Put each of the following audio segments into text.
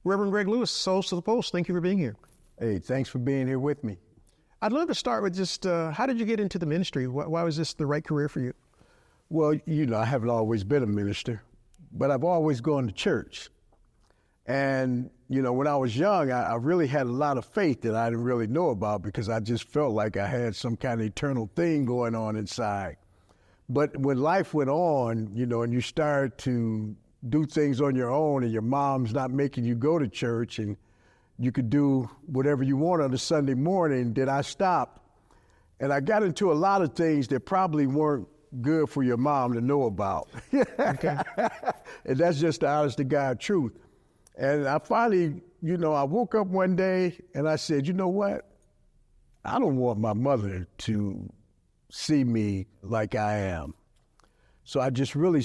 Reverend Greg Lewis, Souls to the Post, thank you for being here. Hey, thanks for being here with me. I'd love to start with just how did you get into the ministry? Why was this the right career for you? Well, I haven't always been a minister, but I've always gone to church. And, when I was young, I really had a lot of faith that I didn't really know about because I just felt like I had some kind of eternal thing going on inside. But when life went on, and you start to do things on your own and your mom's not making you go to church and you could do whatever you want on a Sunday morning, then I stopped. And I got into a lot of things that probably weren't good for your mom to know about. Okay. And that's just the honest to God truth. And I finally, I woke up one day and I said, you know what? I don't want my mother to see me like I am. So I just really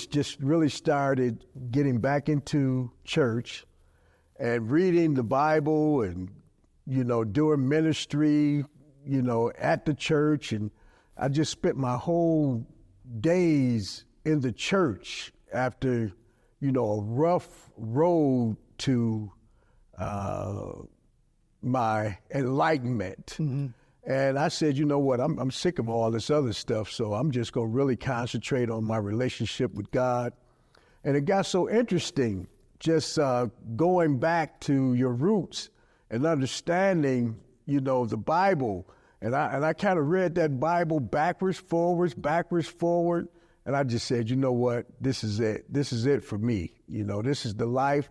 started getting back into church and reading the Bible and, doing ministry, at the church. And I just spent my whole days in the church after, a rough road to my enlightenment. Mm-hmm. And I said, you know what, I'm sick of all this other stuff, so I'm just going to really concentrate on my relationship with God. And it got so interesting, just going back to your roots and understanding, the Bible. And I kind of read that Bible backwards, forward. And I just said, you know what, this is it. This is it for me. This is the life.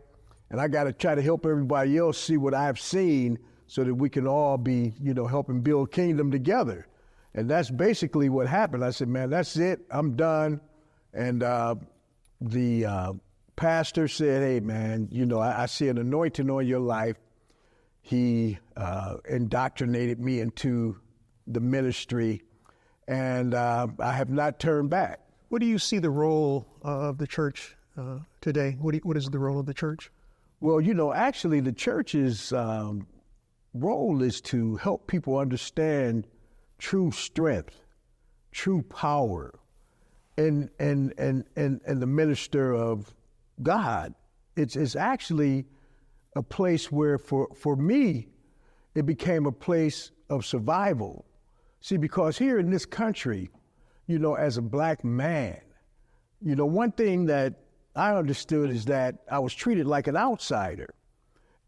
And I got to try to help everybody else see what I've seen so that we can all be, helping build kingdom together. And that's basically what happened. I said, man, that's it. I'm done. And the pastor said, hey, man, I see an anointing on your life. He indoctrinated me into the ministry, and I have not turned back. What do you see the role of the church today? What is the role of the church? Well, actually the church's role is to help people understand true strength, true power, and the minister of God. It's actually a place where for me, it became a place of survival. See, because here in this country, as a black man, one thing that I understood is that I was treated like an outsider.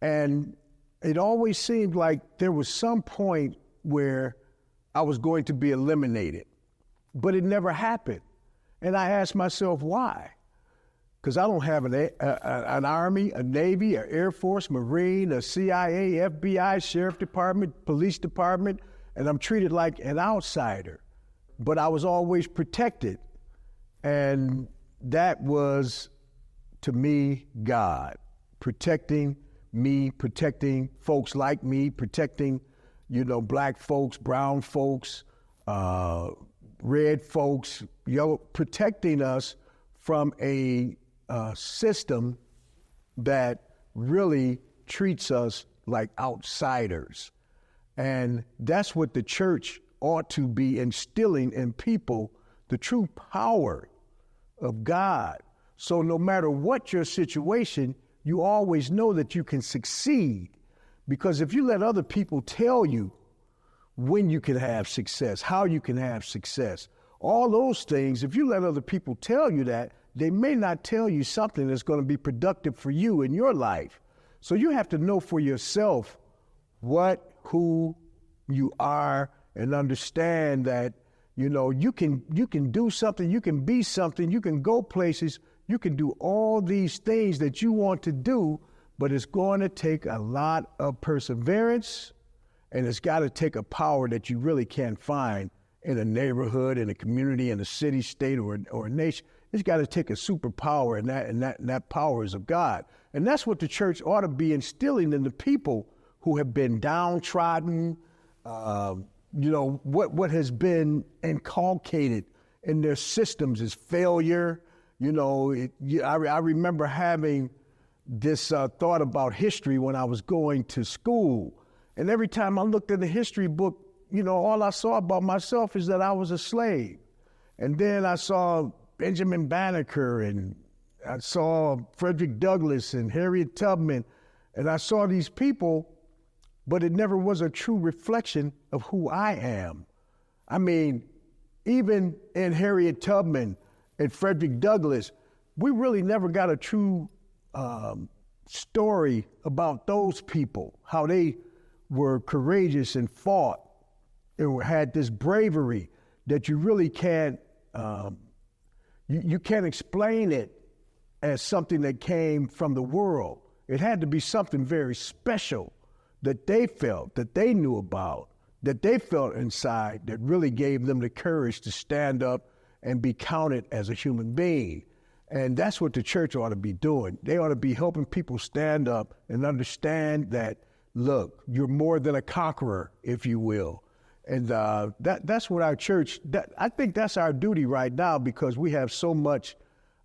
And it always seemed like there was some point where I was going to be eliminated, but it never happened. And I asked myself why? Because I don't have an Army, a Navy, an Air Force, Marine, a CIA, FBI, Sheriff Department, Police Department, and I'm treated like an outsider. But I was always protected. And that was, to me, God, protecting me, protecting folks like me, protecting, black folks, brown folks, red folks, yellow, protecting us from a system that really treats us like outsiders. And that's what the church ought to be instilling in people, the true power of God. So no matter what your situation, you always know that you can succeed. Because if you let other people tell you when you can have success, how you can have success, all those things, if you let other people tell you that, they may not tell you something that's going to be productive for you in your life. So you have to know for yourself who you are, and understand that, you can do something, you can be something, you can go places, you can do all these things that you want to do, but it's going to take a lot of perseverance, and it's got to take a power that you really can't find in a neighborhood, in a community, in a city, state, or a nation. It's got to take a superpower, and that power is of God. And that's what the church ought to be instilling in the people who have been downtrodden, what has been inculcated in their systems is failure. I remember having this thought about history when I was going to school. And every time I looked in the history book, all I saw about myself is that I was a slave. And then I saw Benjamin Banneker, and I saw Frederick Douglass and Harriet Tubman, And I saw these people, but it never was a true reflection of who I am. I mean, even in Harriet Tubman and Frederick Douglass, we really never got a true story about those people, how they were courageous and fought and had this bravery that you really can't, you can't explain it as something that came from the world. It had to be something very special that they felt, that they knew about, that they felt inside, that really gave them the courage to stand up and be counted as a human being. And that's what the church ought to be doing. They ought to be helping people stand up and understand that, look, you're more than a conqueror, if you will. And that's what our church, I think that's our duty right now, because we have so much,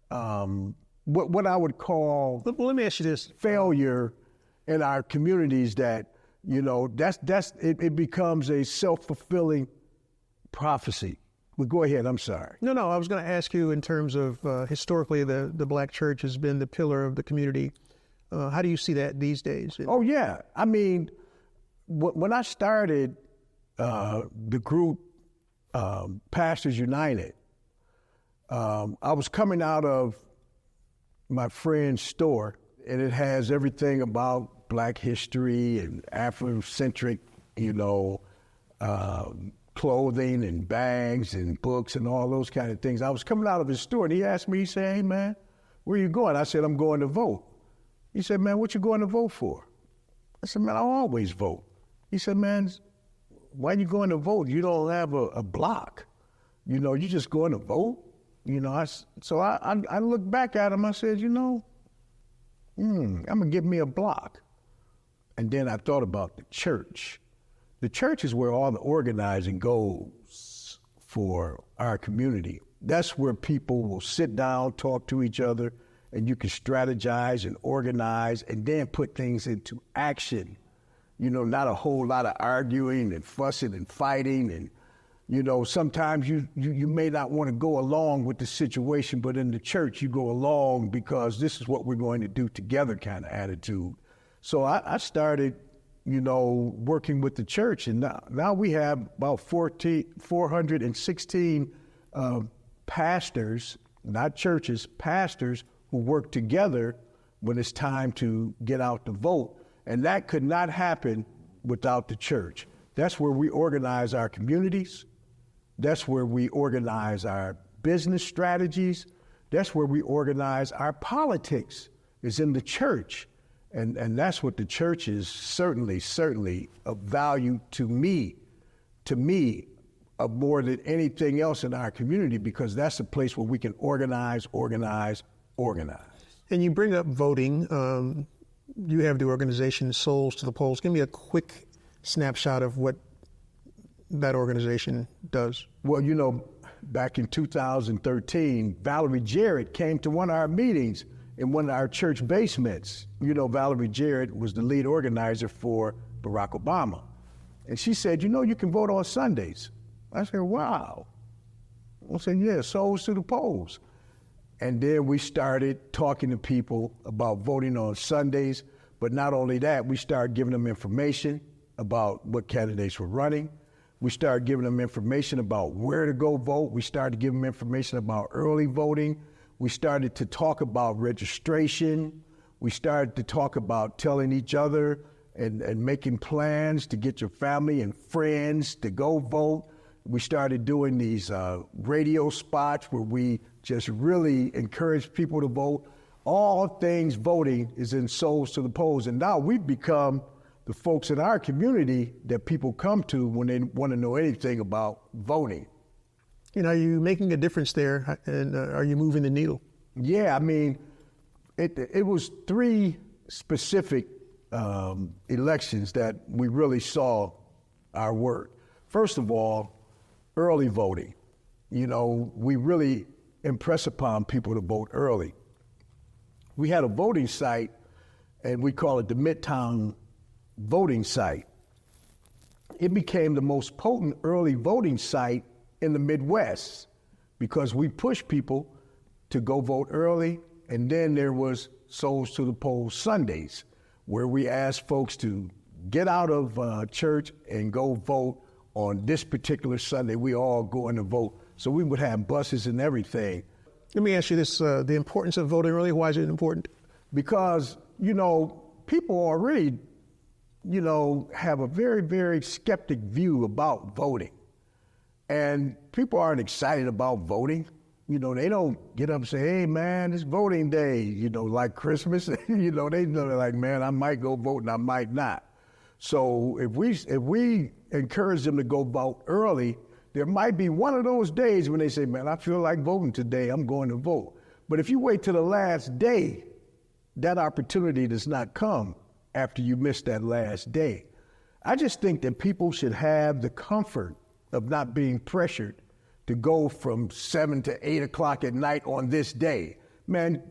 what I would call Let me ask you this. failure in our communities that, you know, it becomes a self-fulfilling prophecy. Well, go ahead, I'm sorry. No, I was going to ask you in terms of historically the black church has been the pillar of the community. How do you see that these days? Oh, yeah. I mean, when I started the group Pastors United, I was coming out of my friend's store, and it has everything about black history and Afrocentric, you know, clothing and bags and books and all those kind of things. I was coming out of his store, and he asked me, he said, "Hey, man, where you going?" I said, "I'm going to vote." He said, "Man, what you going to vote for?" I said, "Man, I always vote." He said, "Man, why you going to vote? You don't have a block. You know, you just going to vote?" You know, so I looked back at him. I said, you know, I'm going to give me a block. And then I thought about the church. The church is where all the organizing goes for our community. That's where people will sit down, talk to each other, and you can strategize and organize and then put things into action. You know, not a whole lot of arguing and fussing and fighting. And, you know, sometimes you may not want to go along with the situation, but in the church you go along because this is what we're going to do together kind of attitude. So I started, you know, working with the church, and now we have about 416 pastors, not churches, pastors who work together when it's time to get out to vote. And that could not happen without the church. That's where we organize our communities. That's where we organize our business strategies. That's where we organize our politics, is in the church. And that's what the church is certainly of value to me, of more than anything else in our community, because that's a place where we can organize. And you bring up voting. You have the organization Souls to the Polls. Give me a quick snapshot of what that organization does. Well, you know, back in 2013, Valerie Jarrett came to one of our meetings in one of our church basements. You know, Valerie Jarrett was the lead organizer for Barack Obama. And she said, you know, you can vote on Sundays. I said, wow. I said, yeah, Souls to the Polls. And then we started talking to people about voting on Sundays. But not only that, we started giving them information about what candidates were running. We started giving them information about where to go vote. We started giving them information about early voting. We started to talk about registration. We started to talk about telling each other and making plans to get your family and friends to go vote. We started doing these radio spots where we just really encourage people to vote. All things voting is in Souls to the Polls. And now we've become the folks in our community that people come to when they want to know anything about voting. You know, are you making a difference there, and are you moving the needle? Yeah, I mean, it was three specific elections that we really saw our work. First of all, early voting. You know, we really impress upon people to vote early. We had a voting site, and we call it the Midtown voting site. It became the most potent early voting site in the Midwest because we pushed people to go vote early. And then there was Souls to the Polls Sundays, where we ask folks to get out of church and go vote on this particular Sunday. We all going to vote. So we would have buses and everything. Let me ask you this, the importance of voting early, why is it important? Because, people already, have a very, very skeptic view about voting. And people aren't excited about voting. They don't get up and say, hey, man, it's voting day, like Christmas. They know they're like, man, I might go vote and I might not. So if we encourage them to go vote early, there might be one of those days when they say, man, I feel like voting today, I'm going to vote. But if you wait till the last day, that opportunity does not come after you miss that last day. I just think that people should have the comfort of not being pressured to go from 7 to 8 o'clock at night on this day. Man,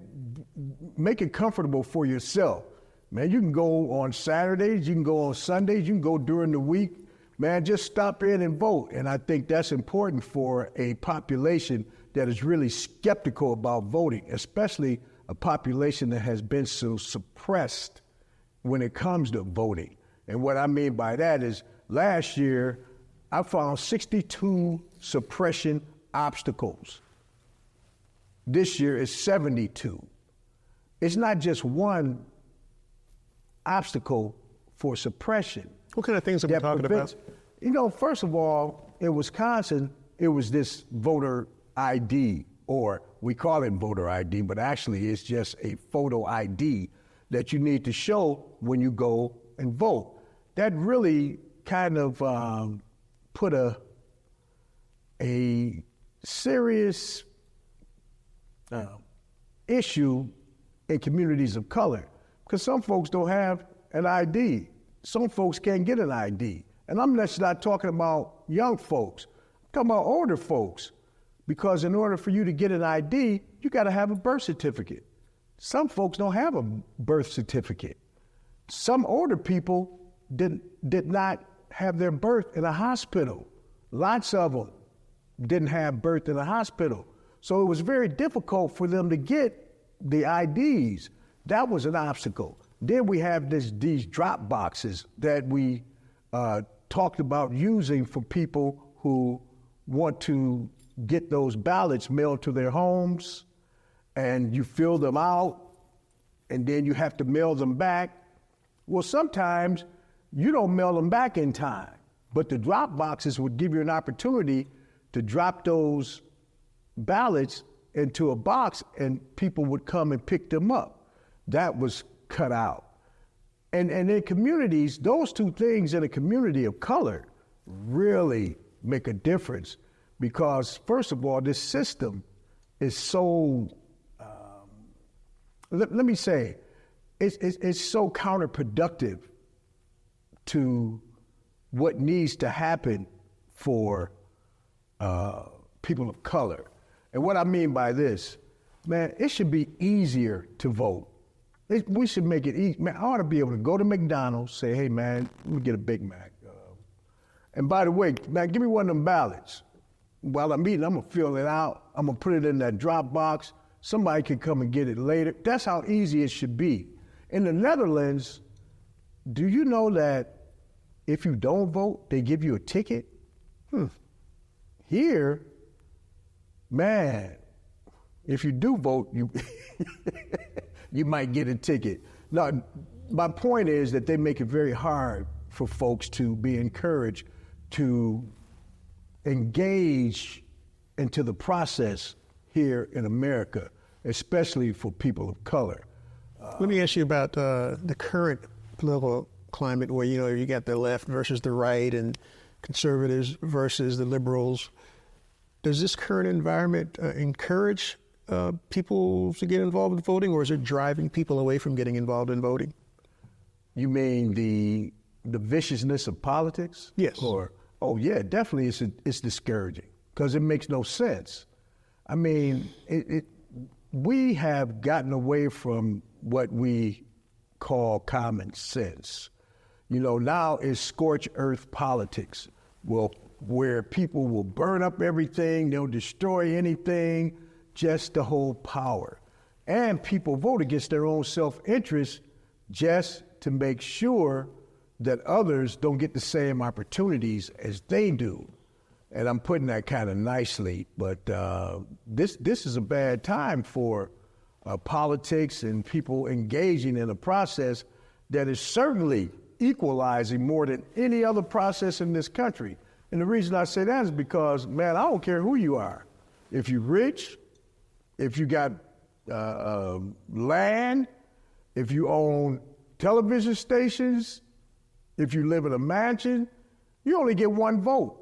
make it comfortable for yourself. Man, you can go on Saturdays, you can go on Sundays, you can go during the week. Man, just stop in and vote. And I think that's important for a population that is really skeptical about voting, especially a population that has been so suppressed when it comes to voting. And what I mean by that is last year, I found 62 suppression obstacles. This year is 72. It's not just one obstacle for suppression. What kind of things are we talking about? First of all, in Wisconsin, it was this voter ID, or we call it voter ID, but actually it's just a photo ID that you need to show when you go and vote. That really kind of put a serious issue in communities of color, because some folks don't have an ID. Some folks can't get an ID. And I'm just not talking about young folks. I'm talking about older folks. Because in order for you to get an ID, you got to have a birth certificate. Some folks don't have a birth certificate. Some older people did not have their birth in a hospital. Lots of them didn't have birth in a hospital. So it was very difficult for them to get the IDs. That was an obstacle. Then we have these drop boxes that we talked about using for people who want to get those ballots mailed to their homes, and you fill them out, and then you have to mail them back. Well, sometimes you don't mail them back in time, but the drop boxes would give you an opportunity to drop those ballots into a box, and people would come and pick them up. That was cut out. And in communities, those two things in a community of color really make a difference, because first of all, this system is so, let me say, it's so counterproductive to what needs to happen for people of color. And what I mean by this, man, it should be easier to vote. We should make it easy. Man, I ought to be able to go to McDonald's, say, hey, man, let me get a Big Mac. And by the way, man, give me one of them ballots. While I'm eating, I'm going to fill it out. I'm going to put it in that drop box. Somebody can come and get it later. That's how easy it should be. In the Netherlands, do you know that if you don't vote, they give you a ticket? Here, man, if you do vote, you might get a ticket. Now, my point is that they make it very hard for folks to be encouraged to engage into the process here in America, especially for people of color. Let me ask you about the current political climate where, you got the left versus the right and conservatives versus the liberals. Does this current environment encourage people to get involved in voting, or is it driving people away from getting involved in voting? You mean the viciousness of politics? Yes. Oh yeah, definitely it's discouraging because it makes no sense. I mean, we have gotten away from what we call common sense. Now it's scorched earth politics, where people will burn up everything, they'll destroy anything just to hold power. And people vote against their own self-interest just to make sure that others don't get the same opportunities as they do. And I'm putting that kind of nicely, but this is a bad time for politics and people engaging in a process that is certainly equalizing more than any other process in this country. And the reason I say that is because, man, I don't care who you are. If you're rich, if you got land, if you own television stations, if you live in a mansion, you only get one vote.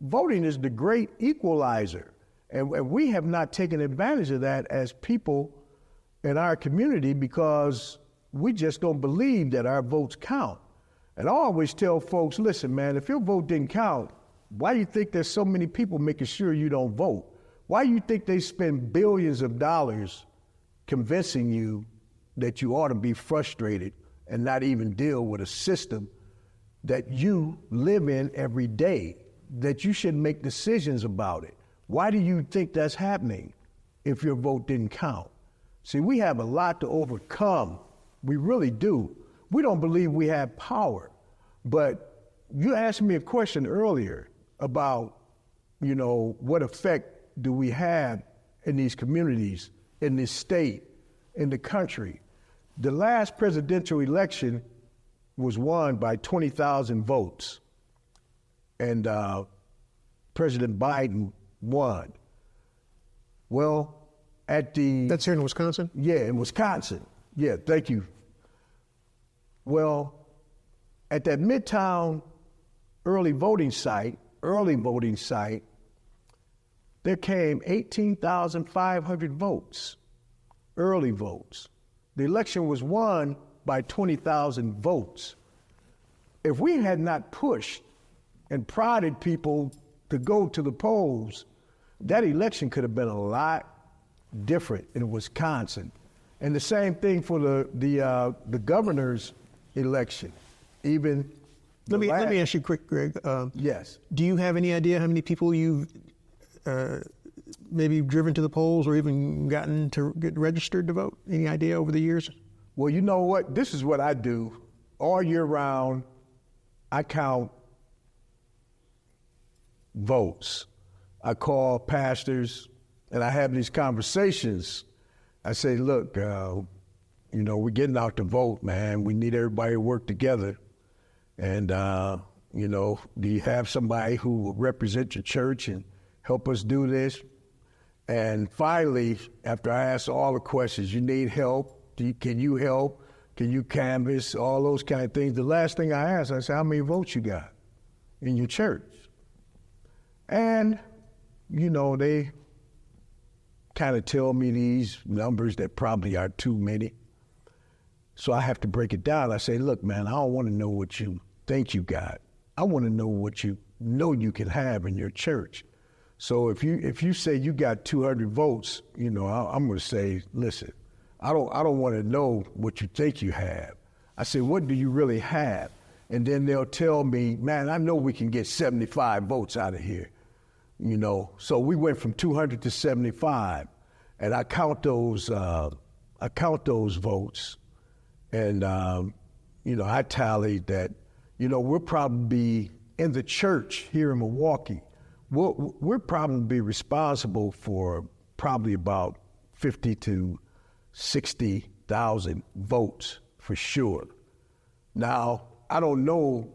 Voting is the great equalizer. And we have not taken advantage of that as people in our community because we just don't believe that our votes count. And I always tell folks, listen, man, if your vote didn't count, why do you think there's so many people making sure you don't vote? Why do you think they spend billions of dollars convincing you that you ought to be frustrated and not even deal with a system that you live in every day, that you should make decisions about it? Why do you think that's happening if your vote didn't count? See, we have a lot to overcome. We really do. We don't believe we have power. But you asked me a question earlier about, what effect do we have in these communities, in this state, in the country? The last presidential election was won by 20,000 votes, and President Biden won. Well, That's here in Wisconsin? Yeah, in Wisconsin. Yeah, thank you. Well, at that Midtown early voting site, there came 18,500 votes, early votes. The election was won by 20,000 votes. If we had not pushed and prodded people to go to the polls, that election could have been a lot different in Wisconsin. And the same thing for the governor's election. Even let me ask you quick, Greg. Yes. Do you have any idea how many people you've maybe driven to the polls or even gotten to get registered to vote? Any idea over the years? Well, you know what? This is what I do all year round. I count votes. I call pastors and I have these conversations. I say, look, we're getting out to vote, man. We need everybody to work together. And, do you have somebody who will represent your church and help us do this? And finally, after I ask all the questions, you need help? Can you help? Can you canvass? All those kind of things. The last thing I ask, I say, how many votes you got in your church? And, they kind of tell me these numbers that probably are too many. So I have to break it down. I say, look, man, I don't want to know what you think you got. I want to know what you know you can have in your church. So if you say you got 200 votes, I'm going to say, listen, I don't want to know what you think you have. I say, what do you really have? And then they'll tell me, man, I know we can get 75 votes out of here. So we went from 200 to 75, and I count those votes, and I tallied that, we'll probably in the church here in Milwaukee, we're probably responsible for probably about 50 to 60,000 votes for sure. Now, I don't know,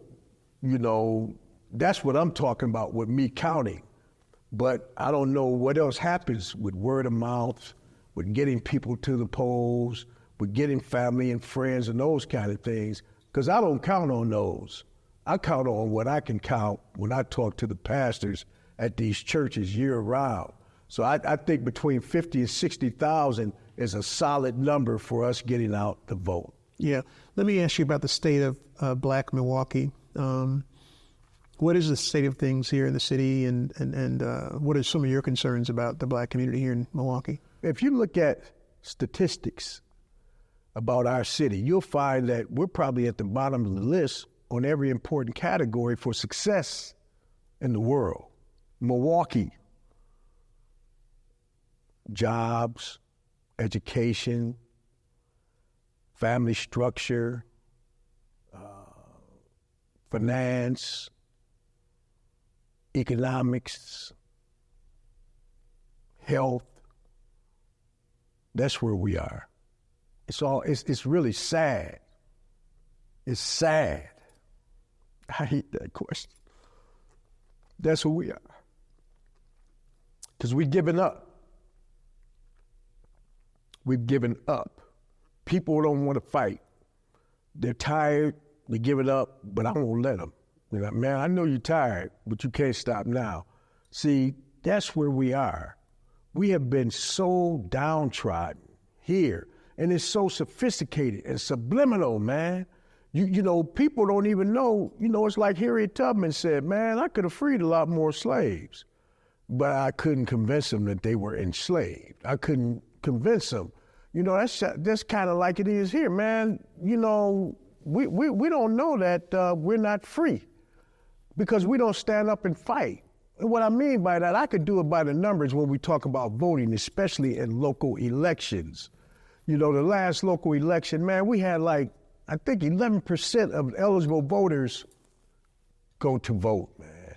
that's what I'm talking about with me counting. But I don't know what else happens with word of mouth, with getting people to the polls, with getting family and friends and those kind of things, because I don't count on those. I count on what I can count when I talk to the pastors at these churches year round. So I think between 50 and 60,000 is a solid number for us getting out to vote. Yeah. Let me ask you about the state of Black Milwaukee. What is the state of things here in the city, and what are some of your concerns about the Black community here in Milwaukee? If you look at statistics about our city, you'll find that we're probably at the bottom of the list on every important category for success in the world. Milwaukee, jobs, education, family structure, finance, economics, health. That's where we are. It's really sad. It's sad. I hate that question. That's who we are. Because we've given up. We've given up. People don't want to fight. They're tired, they give it up, but I won't let them. They're like, man, I know you're tired, but you can't stop now. See, that's where we are. We have been so downtrodden here, and it's so sophisticated and subliminal, man. You know, people don't even know, it's like Harriet Tubman said, man, I could have freed a lot more slaves, but I couldn't convince them that they were enslaved. I couldn't convince them. That's kind of like it is here, man. We don't know that we're not free because we don't stand up and fight. And what I mean by that, I could do it by the numbers when we talk about voting, especially in local elections. The last local election, man, we had I think 11% of eligible voters go to vote, man.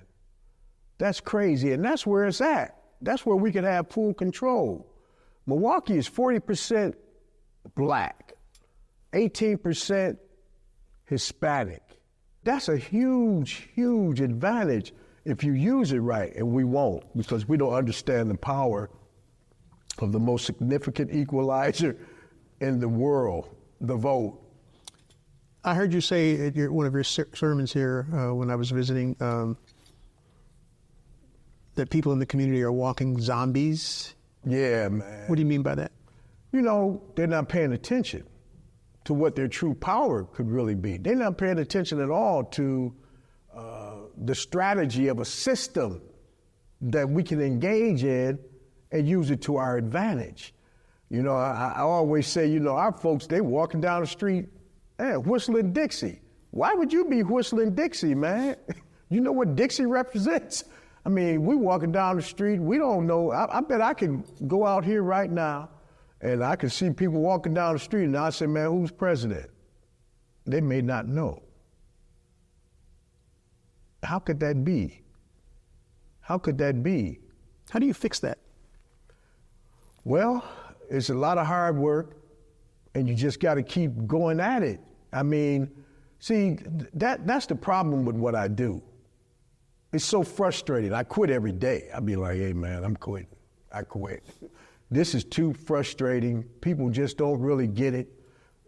That's crazy, and that's where it's at. That's where we can have full control. Milwaukee is 40% black, 18% Hispanic. That's a huge, huge advantage if you use it right, and we won't because we don't understand the power of the most significant equalizer in the world, the vote. I heard you say at one of your sermons here when I was visiting that people in the community are walking zombies. Yeah, man. What do you mean by that? They're not paying attention to what their true power could really be. They're not paying attention at all to the strategy of a system that we can engage in and use it to our advantage. I always say, our folks, they walking down the street, whistling Dixie. Why would you be whistling Dixie, man? You know what Dixie represents? I mean, we walking down the street, we don't know. I bet I can go out here right now and I can see people walking down the street and I say, man, who's president? They may not know. How could that be? How could that be? How do you fix that? Well, it's a lot of hard work and you just got to keep going at it. I mean, see, that's the problem with what I do. It's so frustrating. I quit every day. I'd be like, hey, man, I'm quitting. I quit. This is too frustrating. People just don't really get it.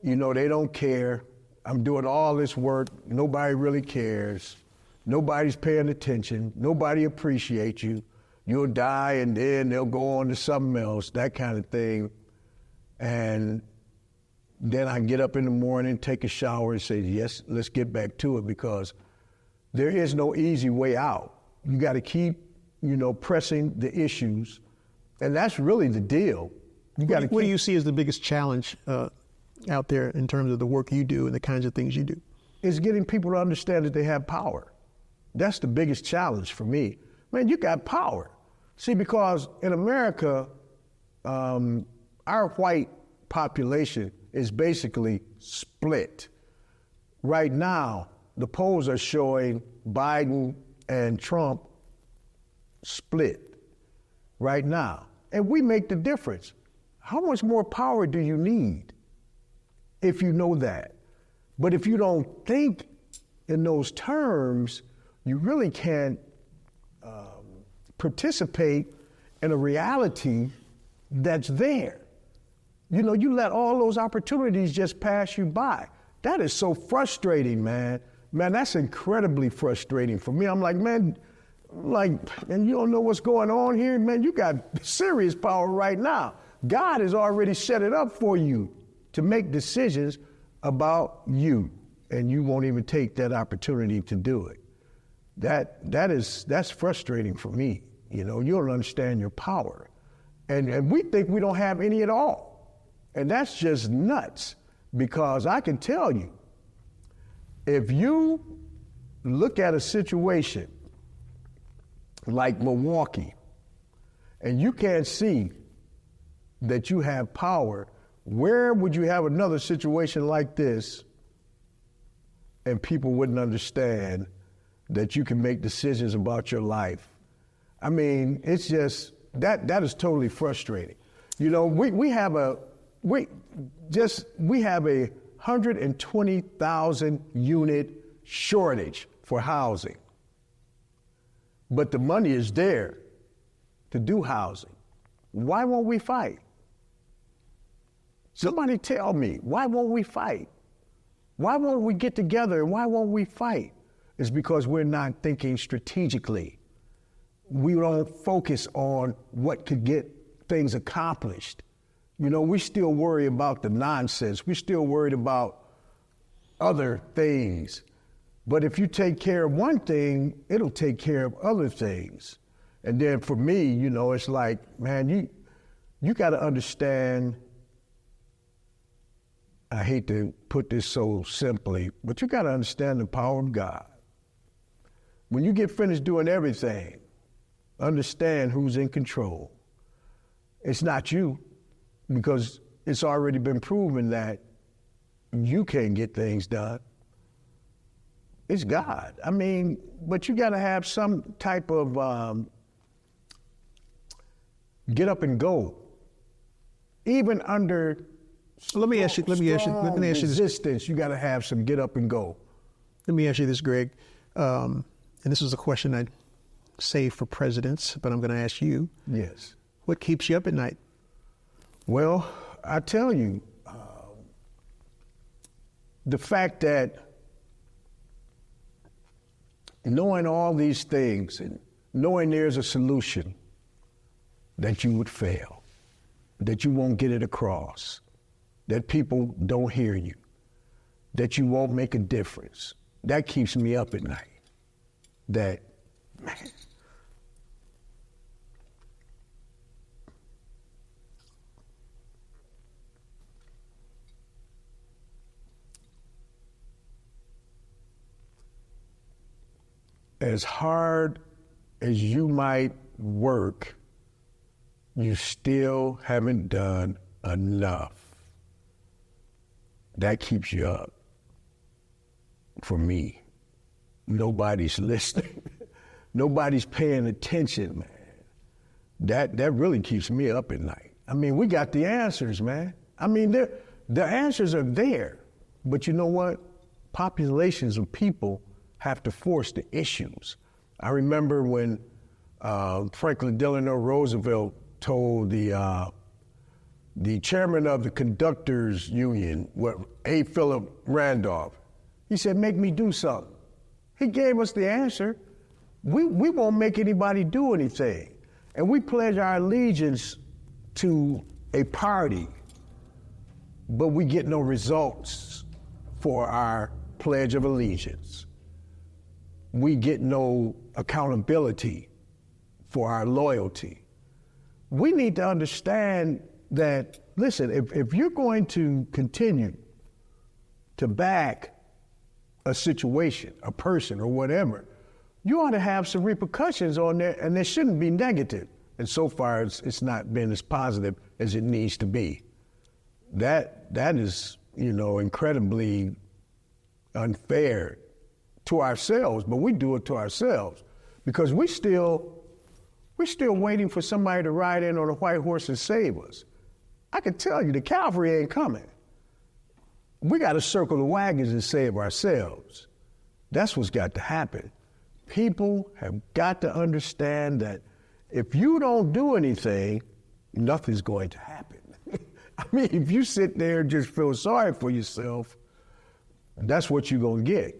They don't care. I'm doing all this work. Nobody really cares. Nobody's paying attention. Nobody appreciates you. You'll die and then they'll go on to something else, that kind of thing. And then I get up in the morning, take a shower and say, yes, let's get back to it because there is no easy way out. You got to keep, pressing the issues, and that's really the deal. You got to. What do you see as the biggest challenge out there in terms of the work you do and the kinds of things you do? It's getting people to understand that they have power. That's the biggest challenge for me. Man, you got power. See, because in America, our white population is basically split. Right now, the polls are showing Biden and Trump split right now. And we make the difference. How much more power do you need if you know that? But if you don't think in those terms, you really can't participate in a reality that's there. You let all those opportunities just pass you by. That is so frustrating, man. Man, that's incredibly frustrating for me. I'm like, man, and you don't know what's going on here? Man, you got serious power right now. God has already set it up for you to make decisions about you, and you won't even take that opportunity to do it. That's frustrating for me. You don't understand your power. And we think we don't have any at all. And that's just nuts, because I can tell you, if you look at a situation like Milwaukee and you can't see that you have power, where would you have another situation like this and people wouldn't understand that you can make decisions about your life. I mean, it's just, that is totally frustrating. You know, we have a 120,000 unit shortage for housing. But the money is there to do housing. Why won't we fight? Somebody tell me, why won't we fight? Why won't we get together and why won't we fight? It's because we're not thinking strategically. We don't focus on what could get things accomplished. You know, we still worry about the nonsense. We're still worried about other things. But if you take care of one thing, it'll take care of other things. And then for me, you know, it's like, man, you got to understand, I hate to put this so simply, but you got to understand the power of God. When you get finished doing everything, understand who's in control. It's not you, because it's already been proven that you can't get things done. It's God. I mean, but you got to have some type of get up and go. Even under Let me ask you this. resistance, you got to have some get up and go. Let me ask you this, Greg. And this is a question I saved for presidents, but I'm going to ask you. Yes. What keeps you up at night? Well, I tell you, the fact that knowing all these things and knowing there's a solution, that you would fail, that you won't get it across, that people don't hear you, that you won't make a difference, that keeps me up at night. That, man. As hard as you might work, you still haven't done enough. That keeps you up. For me, nobody's listening. Nobody's paying attention, man. That really keeps me up at night. I mean, we got the answers, man. I mean, the answers are there. But you know what? Populations of people have to force the issues. I remember when Franklin Delano Roosevelt told the chairman of the conductors union, A. Philip Randolph, he said, make me do something. He gave us the answer. We won't make anybody do anything. And we pledge our allegiance to a party, but we get no results for our pledge of allegiance. We get no accountability for our loyalty. We need to understand that, listen, if you're going to continue to back a situation, a person, or whatever, you ought to have some repercussions on there, and they shouldn't be negative. And so far, it's not been as positive as it needs to be. That is, you know, incredibly unfair to ourselves, but we do it to ourselves because we're still waiting for somebody to ride in on a white horse and save us. I can tell you the cavalry ain't coming. We got to circle the wagons and save ourselves. That's what's got to happen. People have got to understand that if you don't do anything, nothing's going to happen. I mean, if you sit there and just feel sorry for yourself, that's what you're going to get.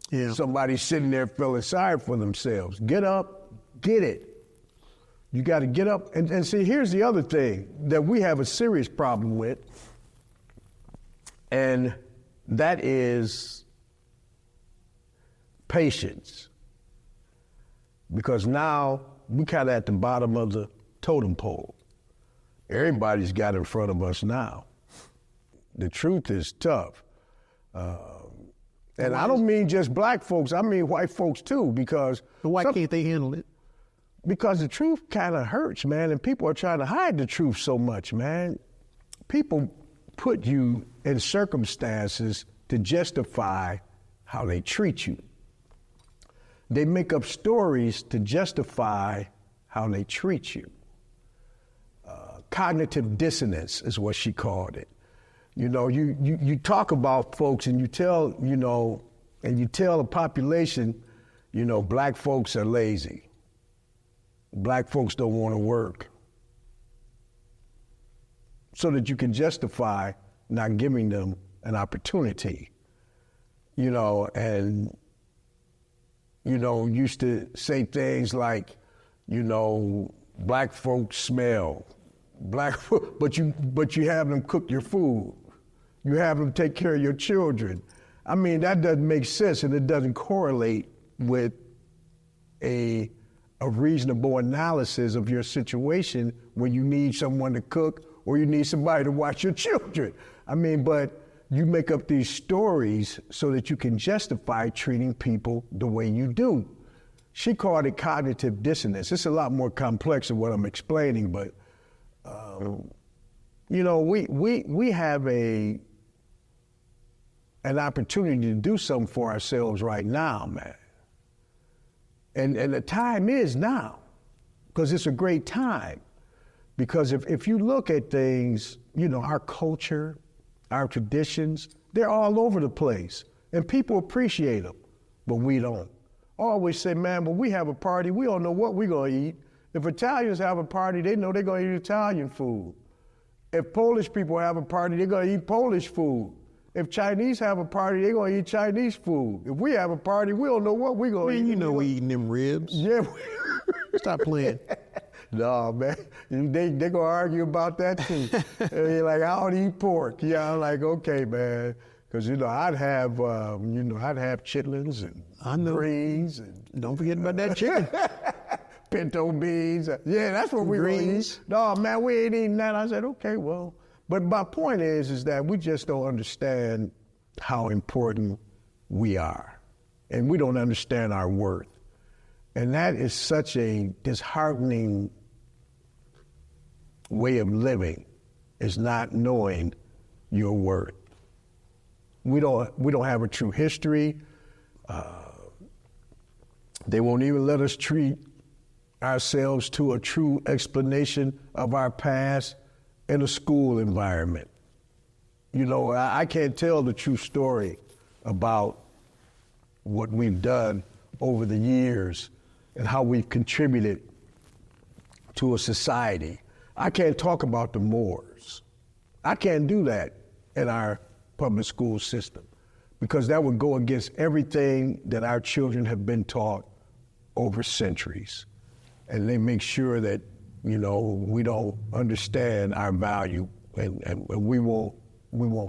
Yeah. Somebody sitting there feeling sorry for themselves. Get up, get it. You got to get up. And see, here's the other thing that we have a serious problem with, and that is patience. Because now we kind of at the bottom of the totem pole. Everybody's got in front of us now. The truth is tough. And I don't mean just black folks, I mean white folks too, because... But why can't they handle it? Because the truth kind of hurts, man, and people are trying to hide the truth so much, man. People put you in circumstances to justify how they treat you. They make up stories to justify how they treat you. Cognitive dissonance is what she called it. You know, you talk about folks and you tell, and you tell the population, black folks are lazy. Black folks don't want to work. So that you can justify not giving them an opportunity. And used to say things like, black folks smell. But you have them cook your food. You have them take care of your children. I mean, that doesn't make sense, and it doesn't correlate with a reasonable analysis of your situation when you need someone to cook or you need somebody to watch your children. I mean, but you make up these stories so that you can justify treating people the way you do. She called it cognitive dissonance. It's a lot more complex than what I'm explaining, but we have an opportunity to do something for ourselves right now, man. And the time is now, because it's a great time. Because if you look at things, our culture, our traditions, they're all over the place. And people appreciate them, but we don't. I always say, man, when we have a party, we don't know what we're going to eat. If Italians have a party, they know they're going to eat Italian food. If Polish people have a party, they're going to eat Polish food. If Chinese have a party, they're going to eat Chinese food. If we have a party, we don't know what we're going to eat. You know we eating them ribs. Yeah. Stop playing. No, man. They going to argue about that too. They're like, I don't eat pork. Yeah, I'm like, okay, man. Because, I'd have chitlins and greens. And Don't forget about that chicken. Pinto beans. Yeah, that's what we're going to eat. No, man, we ain't eating that. I said, okay, well. But my point is that we just don't understand how important we are. And we don't understand our worth. And that is such a disheartening way of living, is not knowing your worth. We don't have a true history. They won't even let us treat ourselves to a true explanation of our past in a school environment. I can't tell the true story about what we've done over the years and how we've contributed to a society. I can't talk about the Moors. I can't do that in our public school system because that would go against everything that our children have been taught over centuries. And they make sure that, we don't understand our value and we won't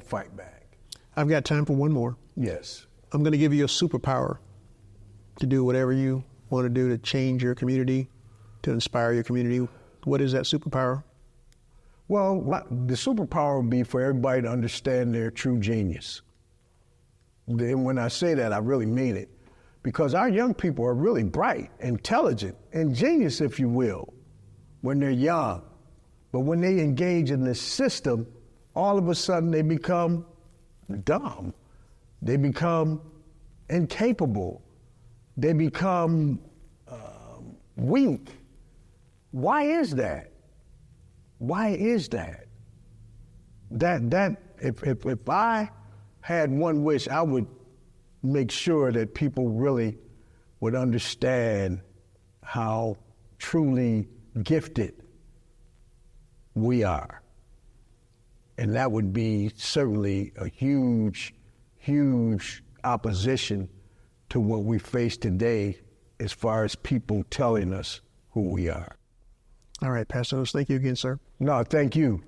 fight back. I've got time for one more. Yes. I'm going to give you a superpower to do whatever you want to do to change your community, to inspire your community. What is that superpower? Well, the superpower would be for everybody to understand their true genius. And when I say that, I really mean it. Because our young people are really bright, intelligent, and genius, if you will, when they're young. But when they engage in this system, all of a sudden they become dumb. They become incapable. They become weak. Why is that? Why is that? If I had one wish, I would make sure that people really would understand how truly gifted we are. And that would be certainly a huge, huge opposition to what we face today as far as people telling us who we are. All right, Pastor Oates, thank you again, sir. No, thank you.